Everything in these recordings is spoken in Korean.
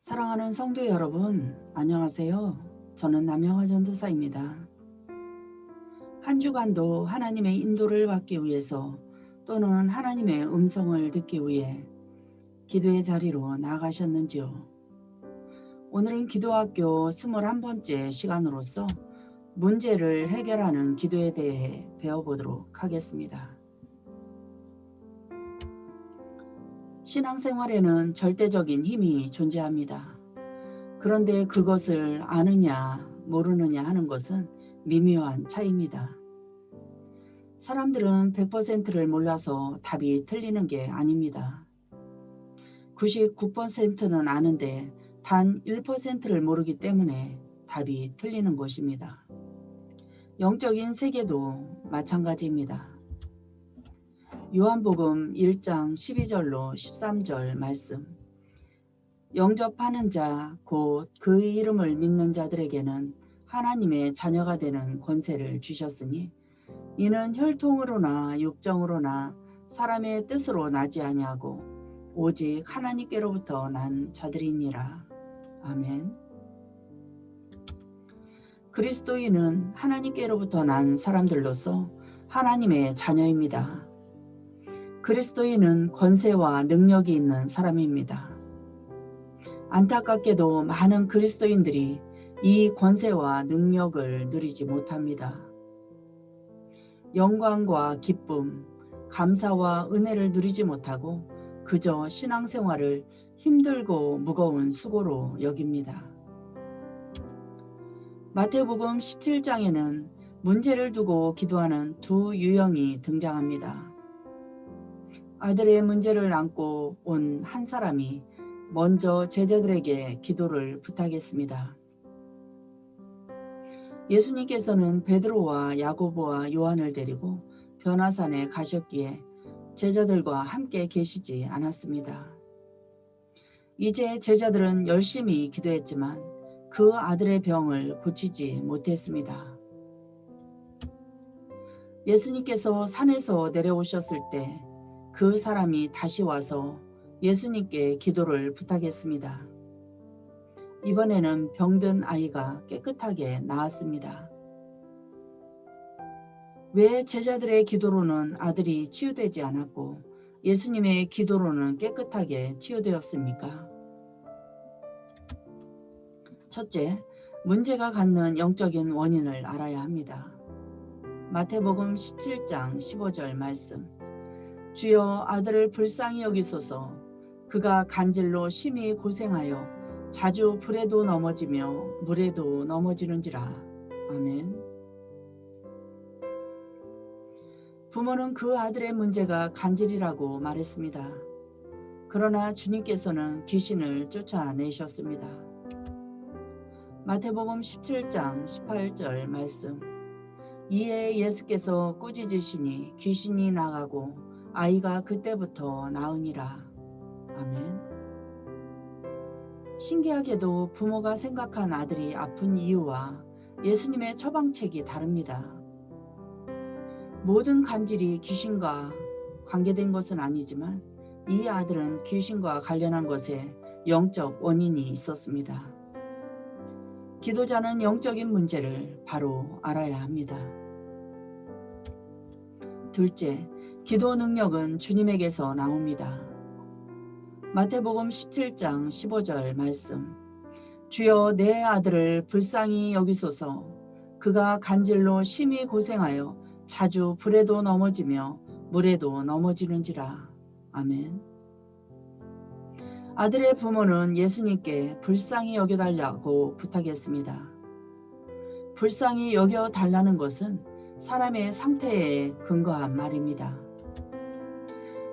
사랑하는 성도 여러분, 안녕하세요. 저는 남영화 전도사입니다. 한 주간도 하나님의 인도를 받기 위해서 또는 하나님의 음성을 듣기 위해 기도의 자리로 나아가셨는지요? 오늘은 기도학교 21번째 시간으로서 문제를 해결하는 기도에 대해 배워보도록 하겠습니다. 신앙생활에는 절대적인 힘이 존재합니다. 그런데 그것을 아느냐 모르느냐 하는 것은 미묘한 차이입니다. 사람들은 100%를 몰라서 답이 틀리는 게 아닙니다. 99%는 아는데 단 1%를 모르기 때문에 답이 틀리는 것입니다. 영적인 세계도 마찬가지입니다. 요한복음 1장 12절로 13절 말씀. 영접하는 자 곧 그의 이름을 믿는 자들에게는 하나님의 자녀가 되는 권세를 주셨으니 이는 혈통으로나 육정으로나 사람의 뜻으로 나지 아니하고 오직 하나님께로부터 난 자들이니라. 아멘. 그리스도인은 하나님께로부터 난 사람들로서 하나님의 자녀입니다. 그리스도인은 권세와 능력이 있는 사람입니다. 안타깝게도 많은 그리스도인들이 이 권세와 능력을 누리지 못합니다. 영광과 기쁨, 감사와 은혜를 누리지 못하고 그저 신앙생활을 힘들고 무거운 수고로 여깁니다. 마태복음 17장에는 문제를 두고 기도하는 두 유형이 등장합니다. 아들의 문제를 안고 온 한 사람이 먼저 제자들에게 기도를 부탁했습니다. 예수님께서는 베드로와 야고보와 요한을 데리고 변화산에 가셨기에 제자들과 함께 계시지 않았습니다. 이제 제자들은 열심히 기도했지만 그 아들의 병을 고치지 못했습니다. 예수님께서 산에서 내려오셨을 때 그 사람이 다시 와서 예수님께 기도를 부탁했습니다. 이번에는 병든 아이가 깨끗하게 나았습니다. 왜 제자들의 기도로는 아들이 치유되지 않았고 예수님의 기도로는 깨끗하게 치유되었습니까? 첫째, 문제가 갖는 영적인 원인을 알아야 합니다. 마태복음 17장 15절 말씀. 주여 아들을 불쌍히 여기소서. 그가 간질로 심히 고생하여 자주 불에도 넘어지며 물에도 넘어지는지라. 아멘. 부모는 그 아들의 문제가 간질이라고 말했습니다. 그러나 주님께서는 귀신을 쫓아내셨습니다. 마태복음 17장 18절 말씀. 이에 예수께서 꾸짖으시니 귀신이 나가고 아이가 그때부터 나으니라. 아멘. 신기하게도 부모가 생각한 아들이 아픈 이유와 예수님의 처방책이 다릅니다. 모든 간질이 귀신과 관계된 것은 아니지만 이 아들은 귀신과 관련한 것에 영적 원인이 있었습니다. 기도자는 영적인 문제를 바로 알아야 합니다. 둘째, 기도 능력은 주님에게서 나옵니다. 마태복음 17장 15절 말씀. 주여 내 아들을 불쌍히 여기소서. 그가 간질로 심히 고생하여 자주 불에도 넘어지며 물에도 넘어지는지라. 아멘. 아들의 부모는 예수님께 불쌍히 여겨달라고 부탁했습니다. 불쌍히 여겨달라는 것은 사람의 상태에 근거한 말입니다.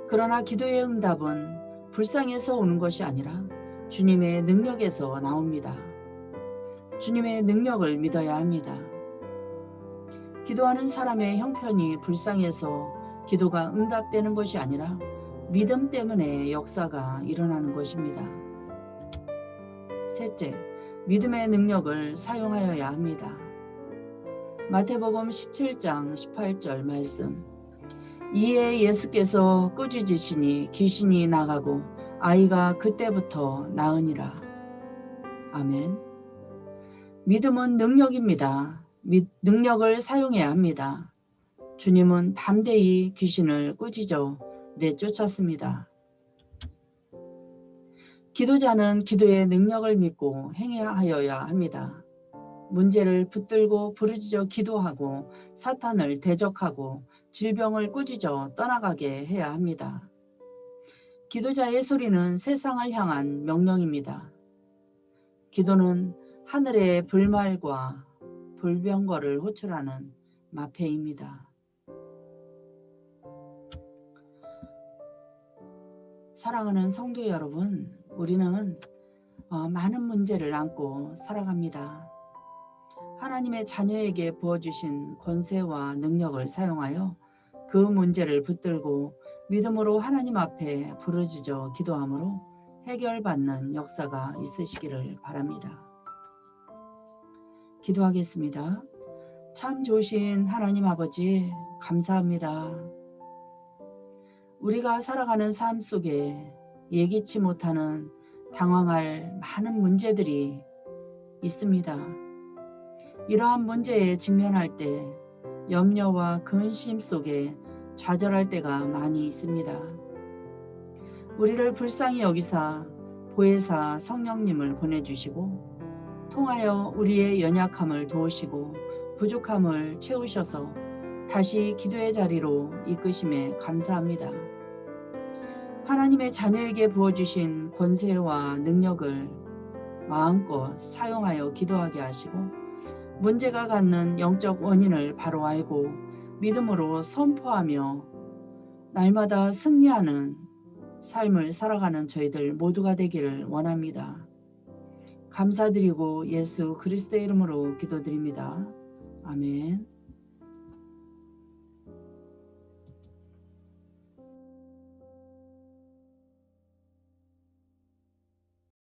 그러나 기도의 응답은 불쌍해서 오는 것이 아니라 주님의 능력에서 나옵니다. 주님의 능력을 믿어야 합니다. 기도하는 사람의 형편이 불쌍해서 기도가 응답되는 것이 아니라 믿음 때문에 역사가 일어나는 것입니다. 셋째, 믿음의 능력을 사용하여야 합니다. 마태복음 17장 18절 말씀. 이에 예수께서 꾸짖으시니 귀신이 나가고 아이가 그때부터 나으니라. 아멘. 믿음은 능력입니다. 능력을 사용해야 합니다. 주님은 담대히 귀신을 꾸짖어 내쫓았습니다. 기도자는 기도의 능력을 믿고 행하여야 합니다. 문제를 붙들고 부르짖어 기도하고 사탄을 대적하고 질병을 꾸짖어 떠나가게 해야 합니다. 기도자의 소리는 세상을 향한 명령입니다. 기도는 하늘의 불말과 불병거를 호출하는 마패입니다. 사랑하는 성도 여러분, 우리는 많은 문제를 안고 살아갑니다. 하나님의 자녀에게 부어주신 권세와 능력을 사용하여 그 문제를 붙들고 믿음으로 하나님 앞에 부르짖어 기도함으로 해결받는 역사가 있으시기를 바랍니다. 기도하겠습니다. 참 좋으신 하나님 아버지, 감사합니다. 우리가 살아가는 삶 속에 예기치 못하는 당황할 많은 문제들이 있습니다. 이러한 문제에 직면할 때 염려와 근심 속에 좌절할 때가 많이 있습니다. 우리를 불쌍히 여기사 보혜사 성령님을 보내주시고 통하여 우리의 연약함을 도우시고 부족함을 채우셔서 다시 기도의 자리로 이끄심에 감사합니다. 하나님의 자녀에게 부어주신 권세와 능력을 마음껏 사용하여 기도하게 하시고 문제가 갖는 영적 원인을 바로 알고 믿음으로 선포하며 날마다 승리하는 삶을 살아가는 저희들 모두가 되기를 원합니다. 감사드리고 예수 그리스도의 이름으로 기도드립니다. 아멘.